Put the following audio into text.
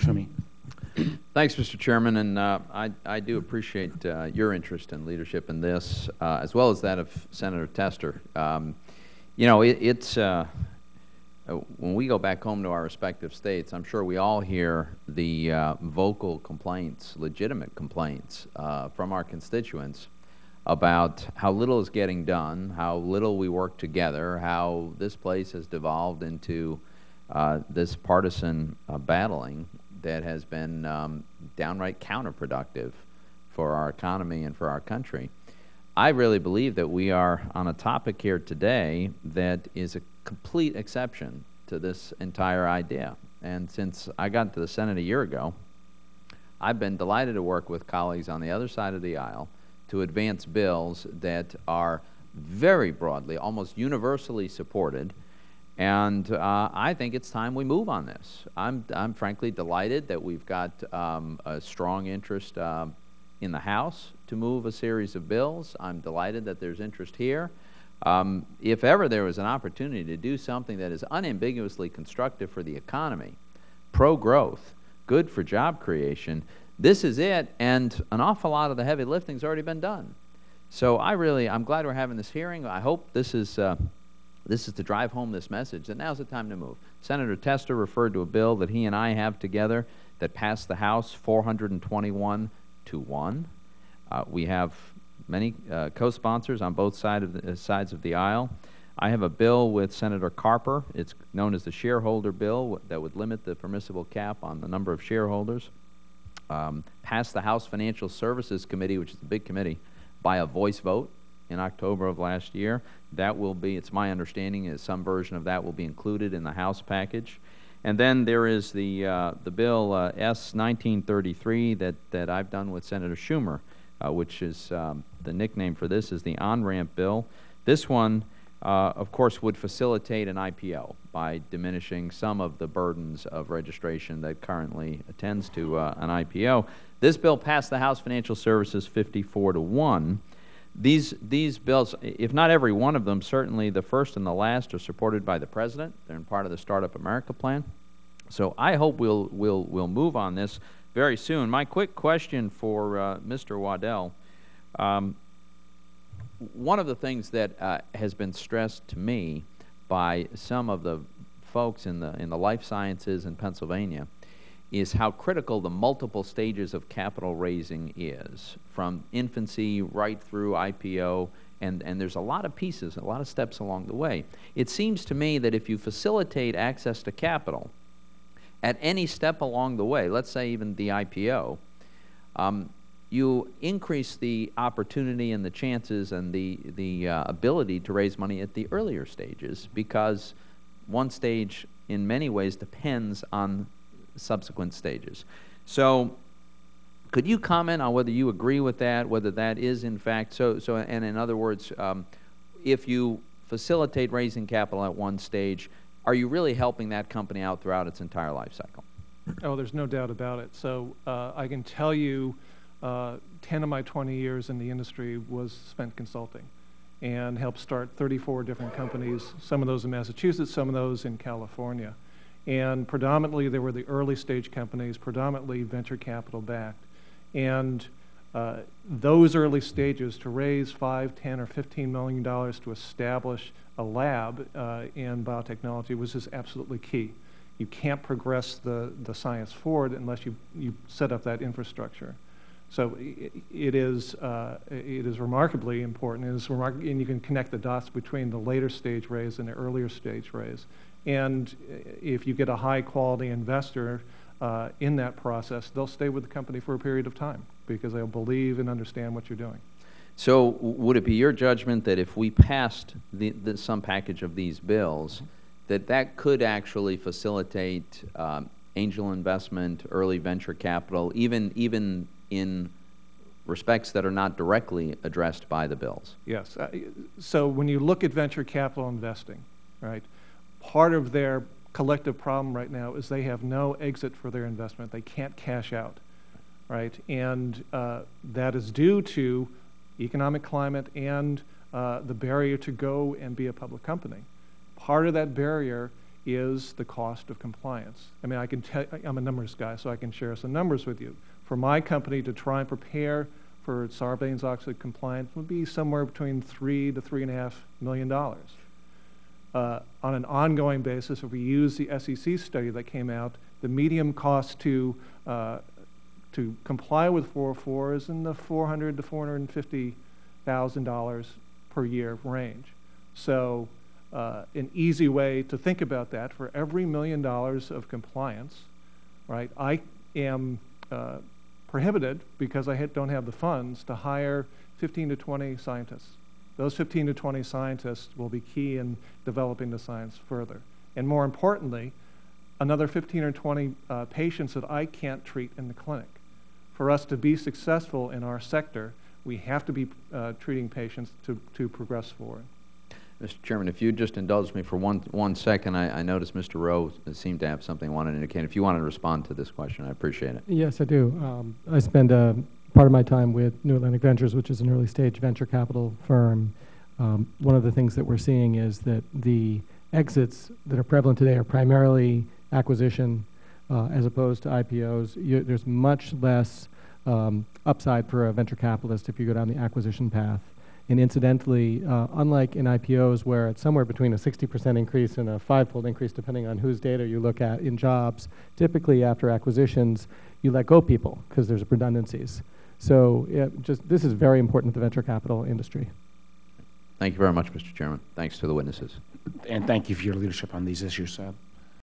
Toomey. Thanks, Mr. Chairman, and I do appreciate your interest and leadership in this, as well as that of Senator Tester. You know, when we go back home to our respective states, I'm sure we all hear the vocal complaints, legitimate complaints from our constituents about how little is getting done, how little we work together, how this place has devolved into this partisan battling that has been downright counterproductive for our economy and for our country. I really believe that we are on a topic here today that is a complete exception to this entire idea. And since I got into the Senate a year ago, I've been delighted to work with colleagues on the other side of the aisle to advance bills that are very broadly, almost universally supported. And I think it's time we move on this. I'm frankly delighted that we've got a strong interest in the House to move a series of bills. I'm delighted that there's interest here. If ever there was an opportunity to do something that is unambiguously constructive for the economy, pro-growth, good for job creation, this is it, and an awful lot of the heavy lifting's already been done. So I'm glad we're having this hearing. I hope this is to drive home this message that now's the time to move. Senator Tester referred to a bill that he and I have together that passed the House 421 to 1. We have many co-sponsors on both sides of the aisle. I have a bill with Senator Carper. It's known as the shareholder bill that would limit the permissible cap on the number of shareholders. Passed the House Financial Services Committee, which is a big committee, by a voice vote in October of last year. That will be, it's my understanding, is some version of that will be included in the House package. And then there is the bill S-1933 that I've done with Senator Schumer, which is the nickname for this is the on-ramp bill. This one, of course, would facilitate an IPO by diminishing some of the burdens of registration that currently attends to an IPO. This bill passed the House Financial Services 54 to 1. These bills, if not every one of them, certainly the first and the last are supported by the President. They're in part of the Startup America plan. So I hope we'll move on this very soon. My quick question for Mr. Waddell, one of the things that has been stressed to me by some of the folks in the life sciences in Pennsylvania is how critical the multiple stages of capital raising is, from infancy right through IPO, and there's a lot of pieces, a lot of steps along the way. It seems to me that if you facilitate access to capital at any step along the way, let's say even the IPO, you increase the opportunity and the chances and the ability to raise money at the earlier stages, because one stage in many ways depends on subsequent stages. So could you comment on whether you agree with that, whether that is in fact so, and in other words, if you facilitate raising capital at one stage, are you really helping that company out throughout its entire life cycle? Oh, there's no doubt about it. So I can tell you 10 of my 20 years in the industry was spent consulting and helped start 34 different companies, some of those in Massachusetts, some of those in California. And predominantly, they were the early stage companies, predominantly venture capital backed. And those early stages, to raise $5, $10, or $15 million to establish a lab in biotechnology was just absolutely key. You can't progress the science forward unless you set up that infrastructure. So it is remarkably important, and you can connect the dots between the later stage raise and the earlier stage raise. And if you get a high-quality investor in that process, they'll stay with the company for a period of time because they'll believe and understand what you're doing. So would it be your judgment that if we passed some package of these bills, that could actually facilitate angel investment, early venture capital, even in respects that are not directly addressed by the bills? Yes. So when you look at venture capital investing, right, part of their collective problem right now is they have no exit for their investment. They can't cash out, right? And that is due to economic climate and the barrier to go and be a public company. Part of that barrier is the cost of compliance. I mean, I'm a numbers guy, so I can share some numbers with you. For my company to try and prepare for Sarbanes-Oxley compliance would be somewhere between $3 to $3.5 million. On an ongoing basis, if we use the SEC study that came out, the median cost to comply with 404 is in the $400,000 to $450,000 per year range. So an easy way to think about that, for every $1 million of compliance, right, I am prohibited, because I don't have the funds, to hire 15 to 20 scientists. Those 15 to 20 scientists will be key in developing the science further. And more importantly, another 15 or 20 patients that I can't treat in the clinic. For us to be successful in our sector, we have to be treating patients to progress forward. Mr. Chairman, if you'd just indulge me for one second, I noticed Mr. Rowe seemed to have something he wanted to indicate. If you want to respond to this question, I appreciate it. Yes, I do. I spend part of my time with New Atlantic Ventures, which is an early-stage venture capital firm. One of the things that we're seeing is that the exits that are prevalent today are primarily acquisition as opposed to IPOs. There's much less upside for a venture capitalist if you go down the acquisition path. And incidentally, unlike in IPOs where it's somewhere between a 60% increase and a 5-fold increase depending on whose data you look at in jobs, typically after acquisitions, you let go people because there's redundancies. So this is very important to the venture capital industry. Thank you very much, Mr. Chairman. Thanks to the witnesses. And thank you for your leadership on these issues.